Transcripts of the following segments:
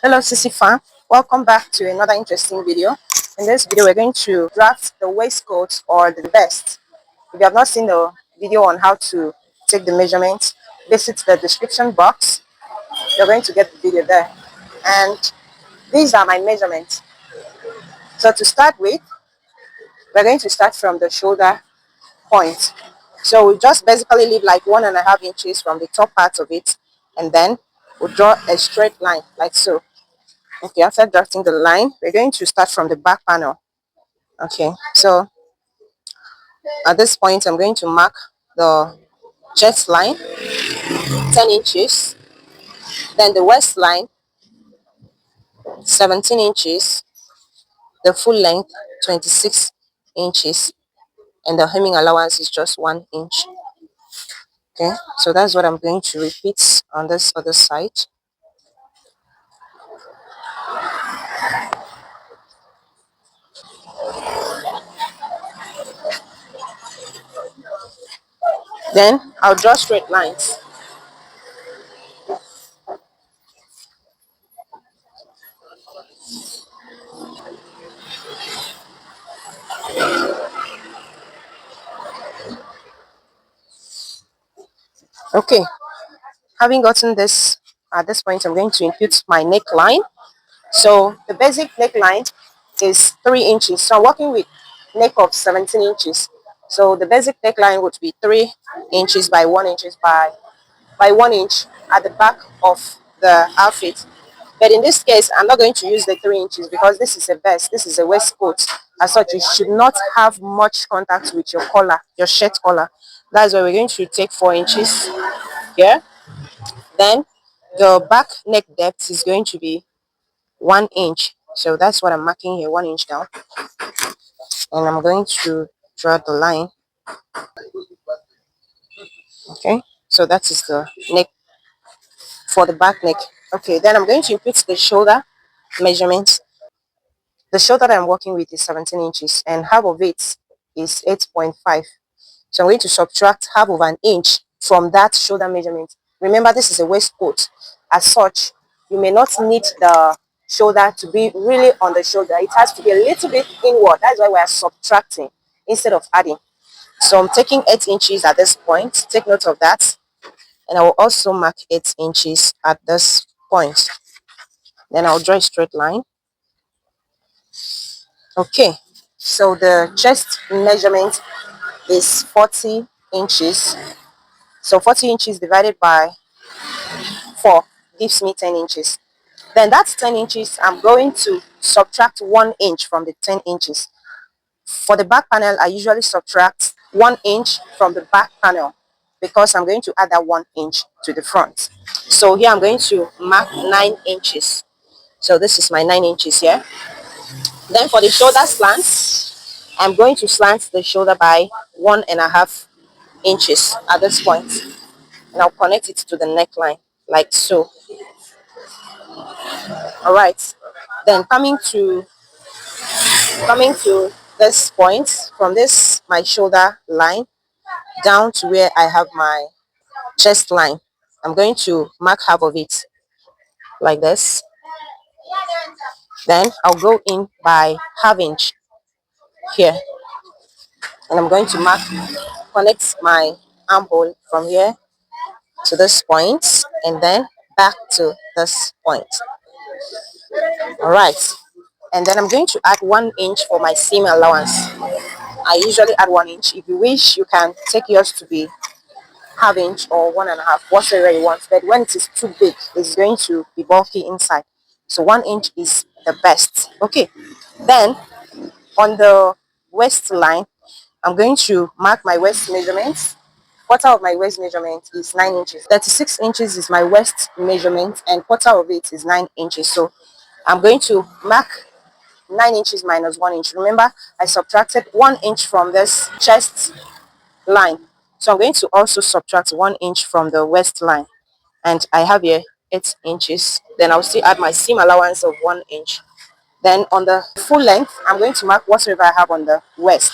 Hello CC fan, welcome back to another interesting video. In this video we're going to draft the waistcoat or the vest. If you have not seen the video on how to take the measurements, visit the description box. You're going to get the video there. And these are my measurements. So to start with, we're going to start from the shoulder point. So we just basically leave like 1.5 inches from the top part of it, and then we'll draw a straight line like so. Okay, after drafting the line, we're going to start from the back panel. Okay, so at this point, I'm going to mark the chest line, 10 inches, then the waist line, 17 inches, the full length, 26 inches, and the hemming allowance is just 1 inch. Okay, so that's what I'm going to repeat on this other side. Then I'll draw straight lines. Okay, having gotten this, at this point, I'm going to input my neckline. So the basic neckline is 3 inches. So I'm working with neck of 17 inches. So the basic neckline would be 3 inches by 1 inches by 1 inch at the back of the outfit. But in this case, I'm not going to use the 3 inches because this is a vest. This is a waistcoat. As such, you should not have much contact with your collar, your shirt collar. That's why we're going to take 4 inches here. Then the back neck depth is going to be 1 inch. So that's what I'm marking here, 1 inch down. And I'm going to draw the line. Okay, so that is the neck for the back neck. Okay, then I'm going to input the shoulder measurements. The shoulder that I'm working with is 17 inches and half of it is 8.5. So I'm going to subtract half of an inch from that shoulder measurement. Remember, this is a waistcoat. As such, you may not need the shoulder to be really on the shoulder. It has to be a little bit inward. That's why we are subtracting instead of adding. So I'm taking 8 inches at this point. Take note of that. And I will also mark 8 inches at this point. Then I'll draw a straight line. Okay, so the chest measurement is 40 inches. So 40 inches divided by 4 gives me 10 inches. Then that's 10 inches. I'm going to subtract 1 inch from the 10 inches. For the back panel, I usually subtract 1 inch from the back panel because I'm going to add that 1 inch to the front. So here I'm going to mark 9 inches. So this is my 9 inches here. Then for the shoulder slant, I'm going to slant the shoulder by 1.5 inches at this point. And I'll connect it to the neckline like so. All right. Then coming to this point, from this my shoulder line down to where I have my chest line, I'm going to mark half of it like this. Then I'll go in by half inch here, and I'm going to connect my armhole from here to this point and then back to this point. All right, and then I'm going to add 1 inch for my seam allowance. I usually add 1 inch. If you wish, you can take yours to be half inch or 1.5, whatever you want. But when it is too big, it's going to be bulky inside. So 1 inch is the best. Okay. Then on the waist line, I'm going to mark my waist measurements. Quarter of my waist measurement is 9 inches. 36 inches is my waist measurement, and quarter of it is 9 inches. So I'm going to mark 9 inches minus 1 inch. Remember, I subtracted 1 inch from this chest line. So I'm going to also subtract 1 inch from the waist line. And I have here 8 inches. Then I'll still add my seam allowance of 1 inch. Then on the full length, I'm going to mark whatever I have on the waist.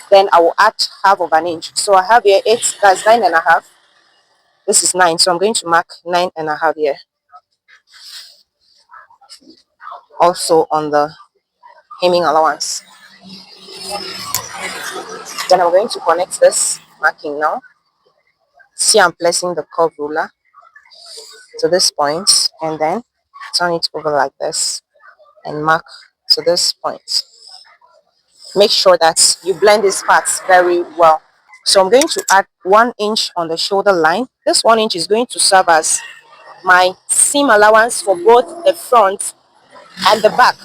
Then I will add half of an inch. So I have here 8, that's 9.5. This is 9, so I'm going to mark 9.5 here. also on the hemming allowance. Then I'm going to connect this marking now. See, I'm placing the curve ruler to this point and then turn it over like this and mark to this point. Make sure that you blend these parts very well. So I'm going to add 1 inch on the shoulder line. This 1 inch is going to serve as my seam allowance for both the front and the back.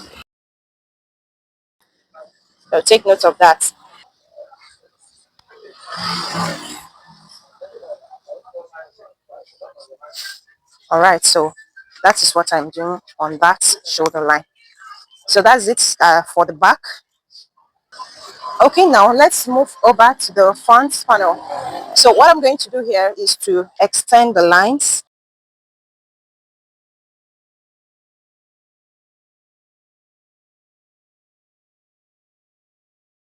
So take note of that. All right, so that is what I'm doing on that shoulder line. So that's it for the back. Okay, now let's move over to the front panel. So what I'm going to do here is to extend the lines.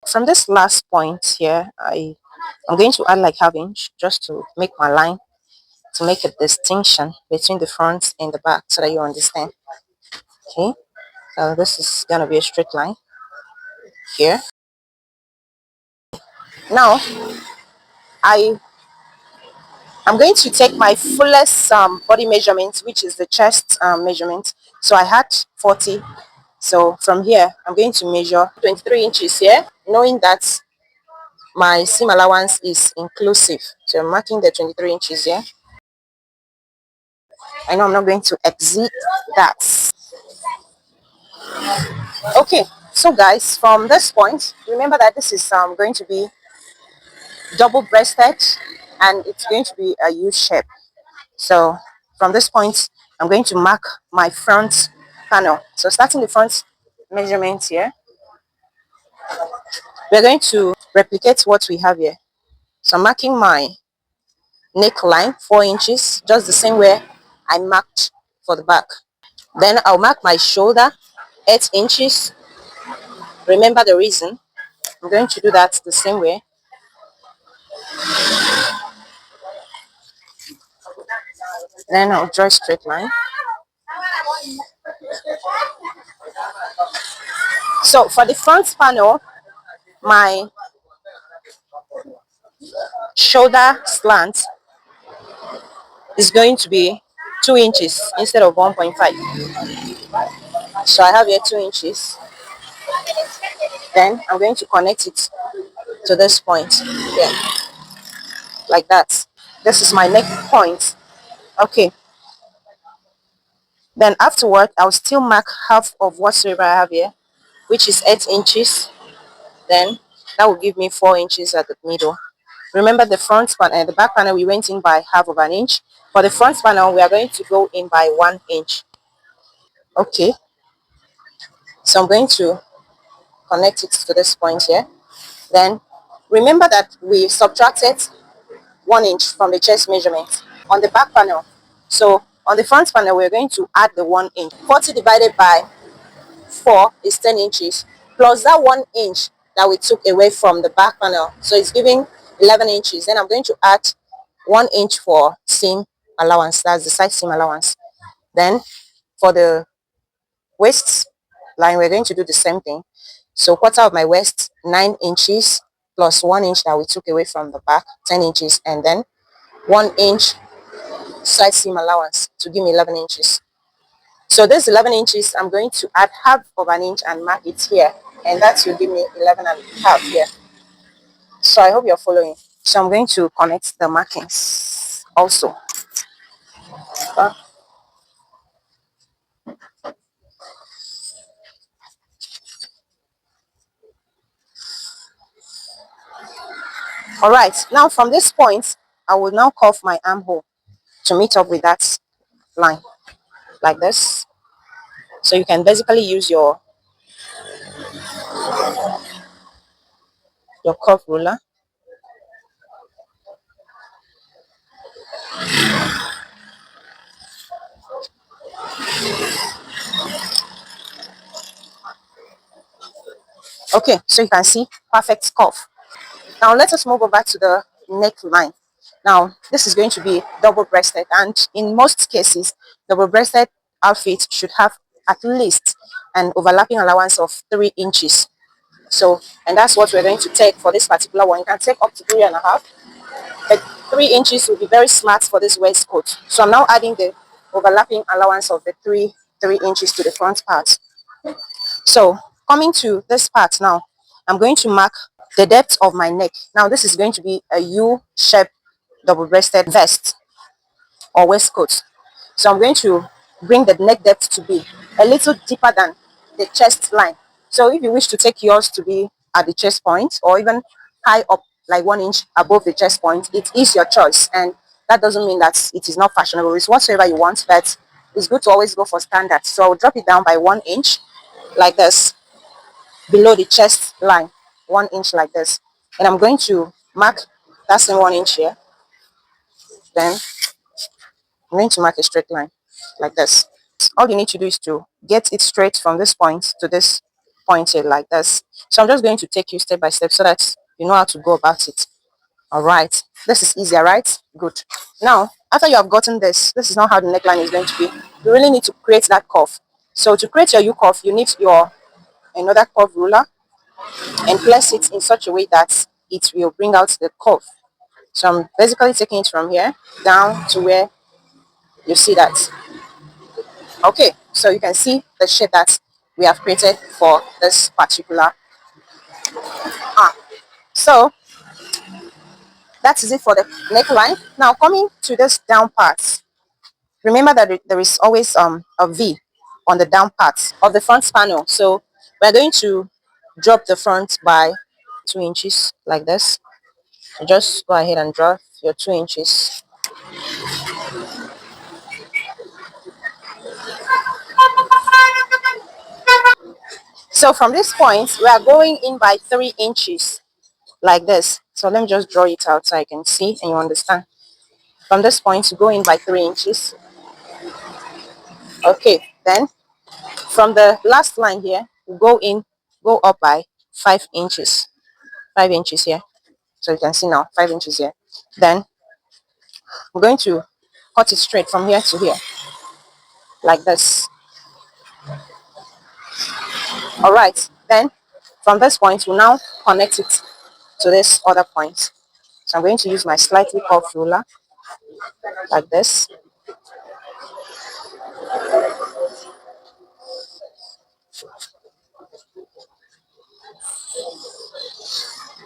From this last point here, I'm going to add like half inch just to make my line, to make a distinction between the front and the back so that you understand. Okay, so this is going to be a straight line here. Now, I I'm going to take my fullest body measurement, which is the chest measurement. So I had 40. So from here, I'm going to measure 23 inches here, knowing that my seam allowance is inclusive. So I'm marking the 23 inches here. I know I'm not going to exceed that. Okay, so guys, from this point, remember that this is going to be double-breasted and it's going to be a U shape. So from this point, I'm going to mark my front panel. So starting the front measurement here, we're going to replicate what we have here. So I'm marking my neckline 4 inches, just the same way I marked for the back. Then I'll mark my shoulder 8 inches. Remember the reason. I'm going to do that the same way. Then I'll draw a straight line. So for the front panel, my shoulder slant is going to be 2 inches instead of 1.5. So I have here 2 inches. Then I'm going to connect it to this point here, like that. This is my neck point. Okay. Then afterward, I'll still mark half of whatsoever I have here, which is 8 inches. Then that will give me 4 inches at the middle. Remember the front panel and the back panel, we went in by half of an inch. For the front panel, we are going to go in by 1 inch. Okay. So I'm going to connect it to this point here. Then remember that we subtracted 1 inch from the chest measurement on the back panel. So on the front panel, we're going to add the 1 inch. 40 divided by 4 is 10 inches, plus that 1 inch that we took away from the back panel. So it's giving 11 inches. Then I'm going to add 1 inch for seam allowance. That's the side seam allowance. Then for the waist line, we're going to do the same thing. So quarter of my waist, 9 inches, plus 1 inch that we took away from the back, 10 inches, and then 1 inch side seam allowance to give me 11 inches. So this 11 inches, I'm going to add half of an inch and mark it here, and that will give me 11 and a half here. So I hope you're following. So I'm going to connect the markings also. All right, now from this point, I will now curve my armhole to meet up with that line, like this. So you can basically use your curve ruler. Okay, so you can see perfect curve. Now let us move over to the neckline. Now this is going to be double-breasted, and in most cases double-breasted outfit should have at least an overlapping allowance of 3 inches. So, and that's what we're going to take for this particular one. You can take up to 3.5, but 3 inches will be very smart for this waistcoat. So I'm now adding the overlapping allowance of the 3 inches to the front part. So coming to this part now, I'm going to mark the depth of my neck. Now this is going to be a U-shaped double-breasted vest or waistcoat. So I'm going to bring the neck depth to be a little deeper than the chest line. So if you wish to take yours to be at the chest point or even high up like 1 inch above the chest point, it is your choice. And that doesn't mean that it is not fashionable. It's whatsoever you want, but it's good to always go for standard. So I'll drop it down by 1 inch like this below the chest line, 1 inch like this. And I'm going to mark that same 1 inch here. Then I'm going to mark a straight line like this. All you need to do is to get it straight from this point to this point here like this. So I'm just going to take you step by step so that you know how to go about it. All right, this is easier, right? Good. Now after you have gotten this is not how the neckline is going to be. You really need to create that curve. So to create your U curve, you need your another curve ruler and place it in such a way that it will bring out the curve. So I'm basically taking it from here down to where you see that. Okay, so you can see the shape that we have created for this particular arm. So that is it for the neckline. Now coming to this down part, remember that there is always a V on the down part of the front panel. So we're going to drop the front by 2 inches like this. So just go ahead and drop your 2 inches. So from this point, we are going in by 3 inches like this. So let me just draw it out so I can see and you understand. From this point, you go in by 3 inches. Okay, then from the last line here, you go up by 5 inches. 5 inches here. So you can see now 5 inches here. Then we're going to cut it straight from here to here like this. All right, then from this point, we'll now connect it to this other point. So I'm going to use my slightly curved ruler like this.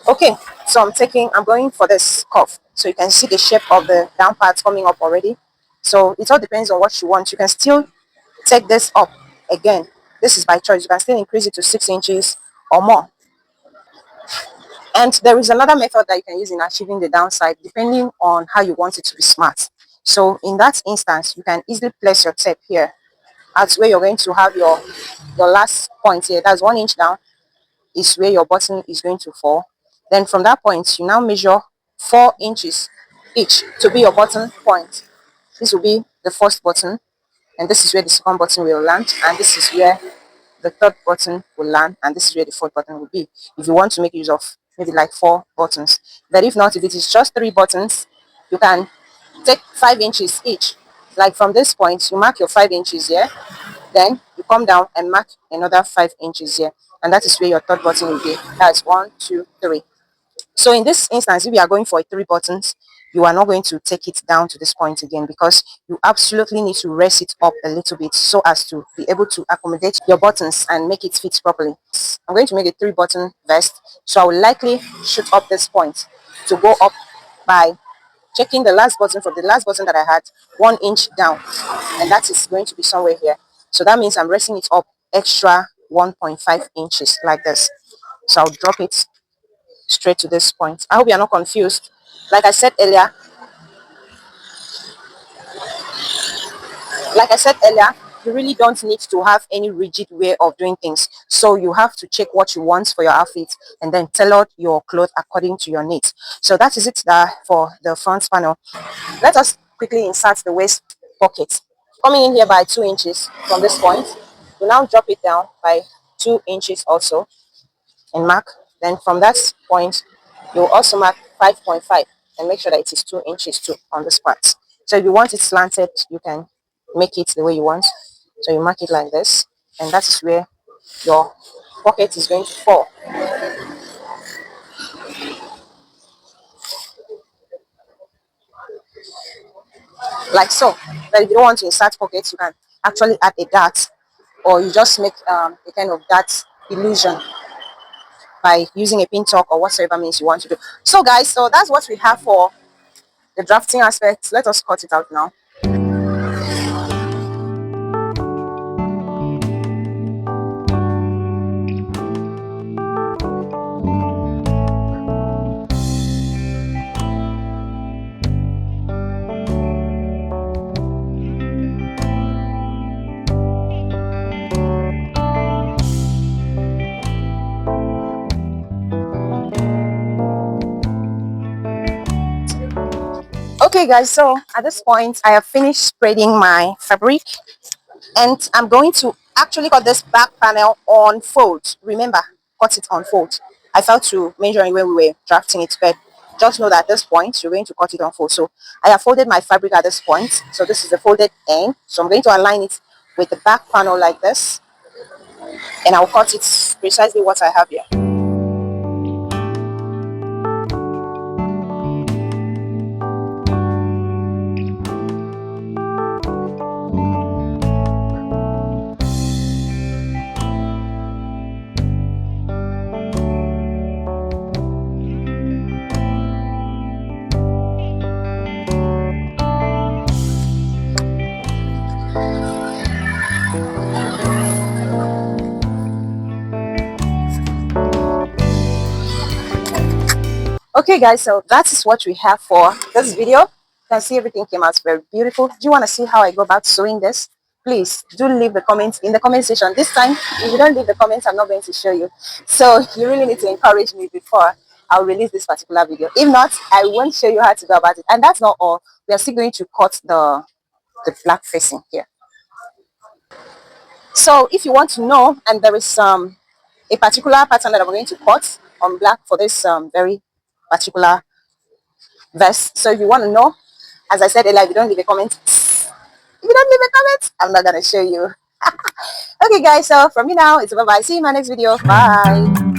Okay, so I'm going for this curve. So you can see the shape of the down part coming up already. So it all depends on what you want. You can still take this up again. This is by choice. You can still increase it to 6 inches or more. And there is another method that you can use in achieving the downside depending on how you want it to be smart. So in that instance, you can easily place your tape here at where you're going to have your last point here. That's 1 inch down is where your button is going to fall. Then from that point, you now measure 4 inches each to be your button point. This will be the first button, and this is where the second button will land, and this is where the third button will land, and this is where the fourth button will be. If you want to make use of maybe like 4 buttons, but if not, if it is just 3 buttons, you can take 5 inches each. Like from this point, you mark your 5 inches here, then you come down and mark another 5 inches here, and that is where your third button will be. That's 1, 2, 3. So in this instance, if you are going for 3 buttons, you are not going to take it down to this point again because you absolutely need to raise it up a little bit so as to be able to accommodate your buttons and make it fit properly. I'm going to make a 3 button vest, so I will likely shoot up this point to go up by checking the last button from the last button that I had 1 inch down, and that is going to be somewhere here. So that means I'm raising it up extra 1.5 inches like this. So I'll drop it straight to this point. I hope you're not confused. Like I said earlier, you really don't need to have any rigid way of doing things. So you have to check what you want for your outfit and then tailor your clothes according to your needs. So that is it for the front panel. Let us quickly insert the waist pocket. Coming in here by 2 inches from this point, you now drop it down by 2 inches also and mark. Then from that point, you'll also mark 5.5 and make sure that it is 2 inches too on this part. So if you want it slanted, you can make it the way you want. So you mark it like this, and that is where your pocket is going to fall. Like so. But if you don't want to insert pockets, you can actually add a dart, or you just make a kind of dart illusion by using a pin tuck or whatever means you want to do. So guys, so that's what we have for the drafting aspect. Let us cut it out now. Okay guys, so at this point I have finished spreading my fabric, and I'm going to actually cut this back panel on fold. Remember, cut it on fold. I failed to measure it when we were drafting it, but just know that at this point you're going to cut it on fold. So I have folded my fabric at this point, so this is the folded end. So I'm going to align it with the back panel like this, and I'll cut it precisely what I have here. Okay guys, so that is what we have for this video. You can see everything came out very beautiful. Do you want to see how I go about sewing this? Please do leave the comments in the comment section. This time, if you don't leave the comments, I'm not going to show you. So you really need to encourage me before I'll release this particular video. If not, I won't show you how to go about it. And that's not all. We are still going to cut the black facing here. So if you want to know, and there is a particular pattern that I'm going to cut on black for this very particular vest. So if you want to know, as I said earlier, if you don't leave a comment, if you don't leave a comment, I'm not gonna show you. Okay guys, so from me now, it's bye bye. See you in my next video. Bye.